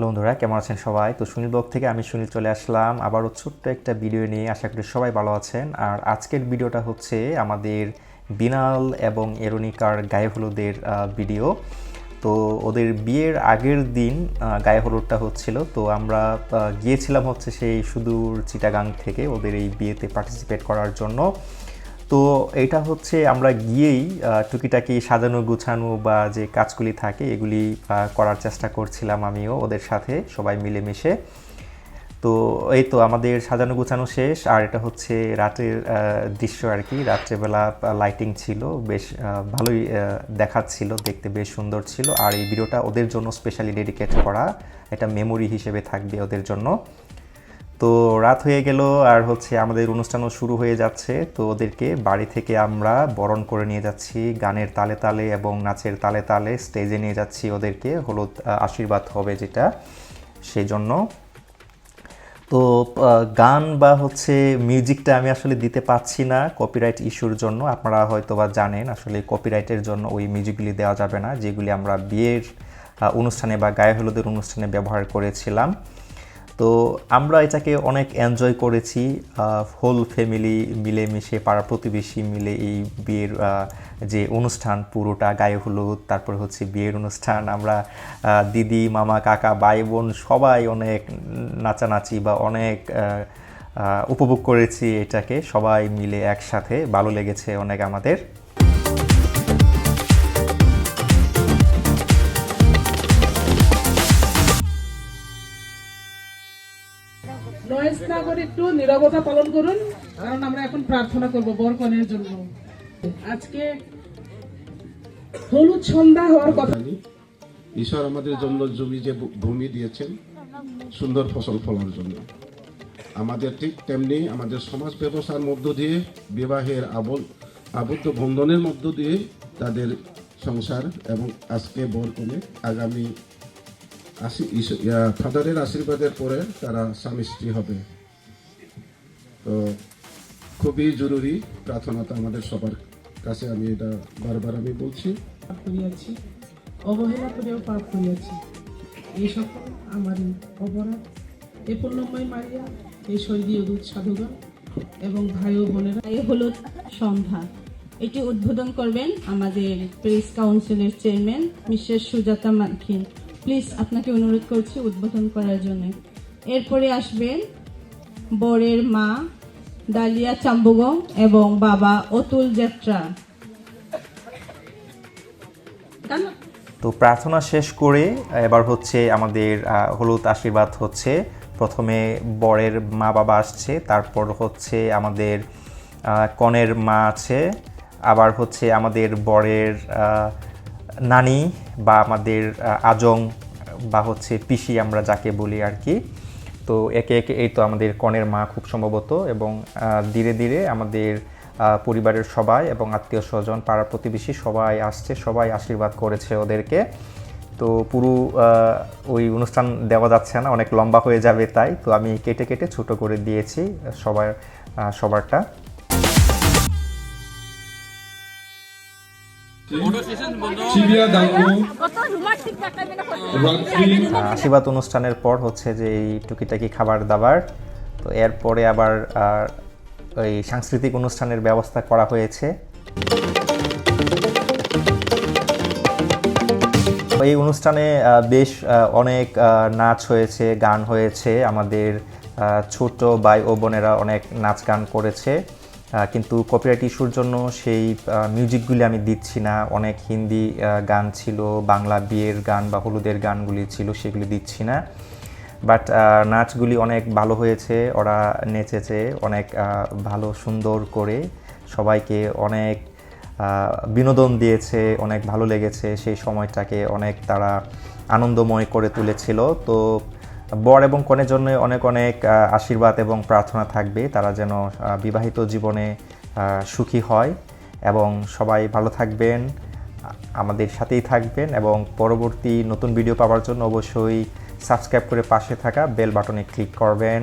বন্ধুরা কেমন আছেন সবাই? তো সুনীল ব্লগ থেকে আমি সুনীল চলে আসলাম আবারও ছোট্ট একটা ভিডিও নিয়ে। আশা করি সবাই ভালো আছেন। আর আজকের ভিডিওটা হচ্ছে আমাদের বিনাল এবং এরোনিকার গায়ে হলুদের ভিডিও। তো ওদের বিয়ের আগের দিন গায়ে হলুদটা হচ্ছিল। তো আমরা গিয়েছিলাম হচ্ছে সেই সুদূর চিটাগাং থেকে ওদের এই বিয়েতে পার্টিসিপেট করার জন্য। তো এটা হচ্ছে আমরা গিয়েই টুকিটাকি সাজানো গুছানো বা যে কাজগুলি থাকে এগুলি করার চেষ্টা করছিলাম আমিও ওদের সাথে সবাই মিলেমিশে। তো এই তো আমাদের সাজানো গুছানো শেষ। আর এটা হচ্ছে রাতের দৃশ্য আর কি। রাত্রেবেলা লাইটিং ছিল, বেশ ভালোই দেখাচ্ছিল, দেখতে বেশ সুন্দর ছিল। আর এই ভিডিওটা ওদের জন্য স্পেশালি ডেডিকেট করা, এটা মেমোরি হিসেবে থাকবে ওদের জন্য। তো রাত হয়ে গেল আর হচ্ছে আমাদের অনুষ্ঠানও শুরু হয়ে যাচ্ছে। তো ওদেরকে বাড়ি থেকে আমরা বরণ করে নিয়ে যাচ্ছি গানের তালে তালে এবং নাচের তালে তালে স্টেজে নিয়ে যাচ্ছি ওদেরকে। হলুদ আশীর্বাদ হবে যেটা, সেই জন্য। তো গান বা হচ্ছে মিউজিকটা আমি আসলে দিতে পারছি না কপিরাইট ইস্যুর জন্য। আপনারা হয়তো বা জানেন আসলে কপিরাইটের জন্য ওই মিউজিকগুলি দেওয়া যাবে না যেগুলি আমরা বিয়ের অনুষ্ঠানে বা গায়ে হলুদের অনুষ্ঠানে ব্যবহার করেছিলাম। তো আমরা এটাকে অনেক এনজয় করেছি, হোল ফ্যামিলি মিলেমিশে, পাড়া প্রতিবেশী মিলে এই বিয়ের যে অনুষ্ঠান পুরোটা গায়ে হলুদ, তারপর হচ্ছে বিয়ের অনুষ্ঠান। আমরা দিদি, মামা, কাকা, ভাই, বোন সবাই অনেক নাচানাচি বা অনেক উপভোগ করেছি এটাকে সবাই মিলে একসাথে। ভালো লেগেছে অনেক আমাদের। নয়েজ না করে একটু নীরবতা পালন করুন, কারণ আমরা এখন প্রার্থনা করব বরকনের জন্য। আজকে হলুদ সন্ধ্যা হওয়ার কথা। ঈশ্বর আমাদের জন্য জমি যে ভূমি দিয়েছেন সুন্দর ফসল ফলার জন্য, আমাদের ঠিক তেমনি আমাদের সমাজ ব্যবস্থার মধ্য দিয়ে বিবাহের আবদ্ধ বন্ধনের মধ্য দিয়ে তাদের সংসার এবং আজকে বরকনে আগামী ফাদারের আশীর্বাদের পরে তারা স্বামী স্ত্রী হবে। তো খুবই জরুরি প্রার্থনাটা আমাদের সবার কাছে। আমি এটা বারবার আমি বলছি, পাপ করিয়াছি, অবহেলা করেও পাপ করিয়াছি, এই সকল আমারই অপরাধ। এ পুণ্যময় মারিয়া, এই স্বর্গীয় দূত সাধুগণ এবং ভাই ও বোনেরা, গায়ে হলুদ সন্ধ্যা এটি উদ্বোধন করবেন আমাদের প্রেস কাউন্সিলের চেয়ারম্যান মিসেস সুজাতা মার্কিন। প্লিজ আপনাকে অনুরোধ করছি উদ্বোধন করার জন্য। এরপরে আসবেন বরের মা ডালিয়া চাম্বুগং এবং বাবা অতুল যাত্রা। তো প্রার্থনা শেষ করে এবার হচ্ছে আমাদের হলুদ আশীর্বাদ হচ্ছে। প্রথমে বরের মা বাবা আসছে, তারপর হচ্ছে আমাদের কনের মা আছে, আবার হচ্ছে আমাদের বরের নানি বা আমাদের আজং বা হচ্ছে পিসি আমরা যাকে বলি আর কি। তো একে একে এই তো আমাদের কনের মা খুব সম্ভবত, এবং ধীরে ধীরে আমাদের পরিবারের সবাই এবং আত্মীয় স্বজন, পাড়া প্রতিবেশী সবাই আসছে, সবাই আশীর্বাদ করেছে ওদেরকে। তো পুরো ওই অনুষ্ঠান দেওয়া যাচ্ছে না, অনেক লম্বা হয়ে যাবে, তাই তো আমি কেটে কেটে ছোট করে দিয়েছি সবারটা। আশীর্বাদ অনুষ্ঠানের পর হচ্ছে যে এই টুকিটাকি খাবার দাবার। তো এরপরে আবার ওই সাংস্কৃতিক অনুষ্ঠানের ব্যবস্থা করা হয়েছে। এই অনুষ্ঠানে বেশ অনেক নাচ হয়েছে, গান হয়েছে। আমাদের ছোট ভাই ও বোনেরা অনেক নাচ গান করেছে। কিন্তু কপিরাইট ইস্যুর জন্য সেই মিউজিকগুলি আমি দিচ্ছি না। অনেক হিন্দি গান ছিল, বাংলা বিয়ের গান বা হলুদের গানগুলি ছিল, সেগুলি দিচ্ছি না। বাট নাচগুলি অনেক ভালো হয়েছে, ওরা নেচেছে অনেক ভালো সুন্দর করে, সবাইকে অনেক বিনোদন দিয়েছে, অনেক ভালো লেগেছে। সেই সময়টাকে অনেক তারা আনন্দময় করে তুলেছিল। তো বর এবং কনের জন্য অনেক অনেক আশীর্বাদ এবং প্রার্থনা থাকবে, তারা যেন বিবাহিত জীবনে সুখী হয়। এবং সবাই ভালো থাকবেন, আমাদের সাথেই থাকবেন, এবং পরবর্তী নতুন ভিডিও পাওয়ার জন্য অবশ্যই সাবস্ক্রাইব করে পাশে থাকা বেল বাটনে ক্লিক করবেন।